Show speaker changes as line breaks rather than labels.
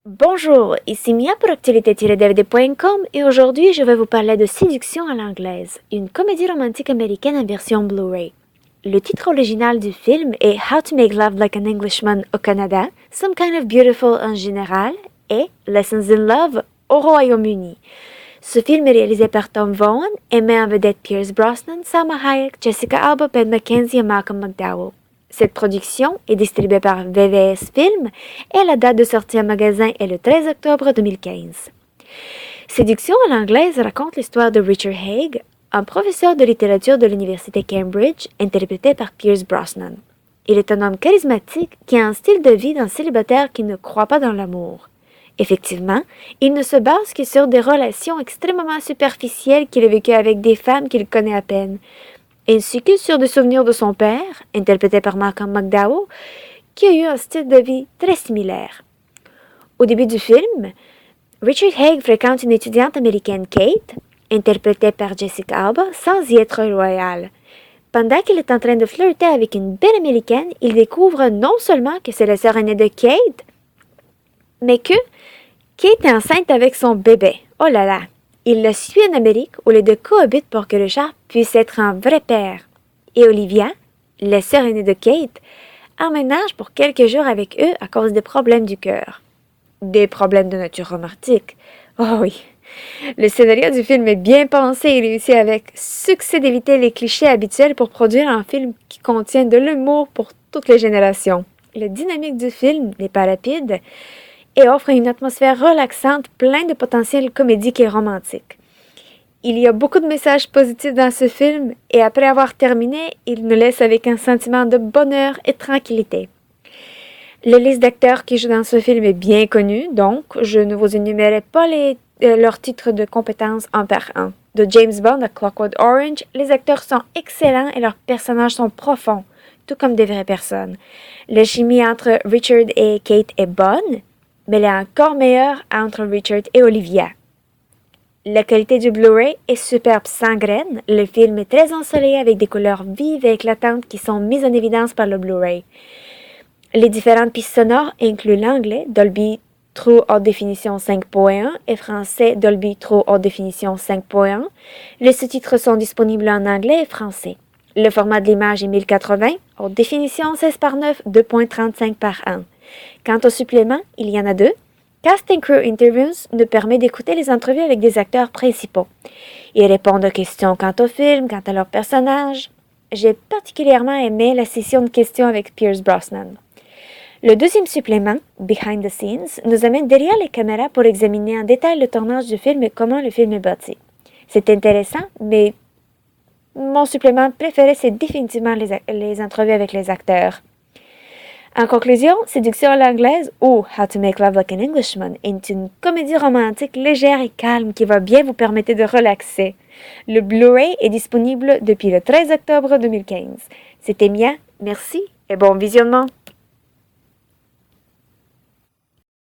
Bonjour, ici Mia pour actualité-dvd.com et aujourd'hui je vais vous parler de Séduction à l'anglaise, une comédie romantique américaine en version Blu-ray. Le titre original du film est How to Make Love Like an Englishman au Canada, Some Kind of Beautiful en général et Lessons in Love au Royaume-Uni. Ce film est réalisé par Tom Vaughan et met en vedette Pierce Brosnan, Salma Hayek, Jessica Alba, Ben McKenzie et Malcolm McDowell. Cette production est distribuée par VVS Film et la date de sortie en magasin est le 13 octobre 2015. Séduction à l'anglaise raconte l'histoire de Richard Haig, un professeur de littérature de l'université Cambridge, interprété par Pierce Brosnan. Il est un homme charismatique qui a un style de vie d'un célibataire qui ne croit pas dans l'amour. Effectivement, il ne se base que sur des relations extrêmement superficielles qu'il a vécues avec des femmes qu'il connaît à peine, ainsi que sur des souvenirs de son père, interprété par Malcolm McDowell, qui a eu un style de vie très similaire. Au début du film, Richard Haig fréquente une étudiante américaine, Kate, interprétée par Jessica Alba, sans y être loyal. Pendant qu'il est en train de flirter avec une belle américaine, il découvre non seulement que c'est la sœur aînée de Kate, mais que Kate est enceinte avec son bébé. Oh là là! Il la suit en Amérique où les deux cohabitent pour que Richard puisse être un vrai père. Et Olivia, la sœur aînée de Kate, emménage pour quelques jours avec eux à cause des problèmes du cœur. Des problèmes de nature romantique. Oh oui! Le scénario du film est bien pensé et réussi avec succès d'éviter les clichés habituels pour produire un film qui contient de l'humour pour toutes les générations. La dynamique du film n'est pas rapide et offre une atmosphère relaxante, plein de potentiel comédique et romantique. Il y a beaucoup de messages positifs dans ce film et après avoir terminé, il nous laisse avec un sentiment de bonheur et tranquillité. La liste d'acteurs qui jouent dans ce film est bien connue, donc je ne vous énumérerai pas leurs titres de compétences un par un. De James Bond à Clockwork Orange, les acteurs sont excellents et leurs personnages sont profonds, tout comme des vraies personnes. La chimie entre Richard et Kate est bonne, mais elle est encore meilleure entre Richard et Olivia. La qualité du Blu-ray est superbe sans graines. Le film est très ensoleillé avec des couleurs vives et éclatantes qui sont mises en évidence par le Blu-ray. Les différentes pistes sonores incluent l'anglais Dolby True Haute Définition 5.1 et français Dolby True Haute Définition 5.1. Les sous-titres sont disponibles en anglais et français. Le format de l'image est 1080, haute définition 16 par 9, 2.35 par 1. Quant aux suppléments, il y en a deux. Cast and Crew Interviews nous permet d'écouter les entrevues avec des acteurs principaux. Ils répondent aux questions quant au film, quant à leurs personnages. J'ai particulièrement aimé la session de questions avec Pierce Brosnan. Le deuxième supplément, Behind the Scenes, nous amène derrière les caméras pour examiner en détail le tournage du film et comment le film est bâti. C'est intéressant, mais mon supplément préféré, c'est définitivement les entrevues avec les acteurs. En conclusion, Séduction à l'anglaise ou How to Make Love Like an Englishman est une comédie romantique légère et calme qui va bien vous permettre de relaxer. Le Blu-ray est disponible depuis le 13 octobre 2015. C'était Mia, merci et bon visionnement!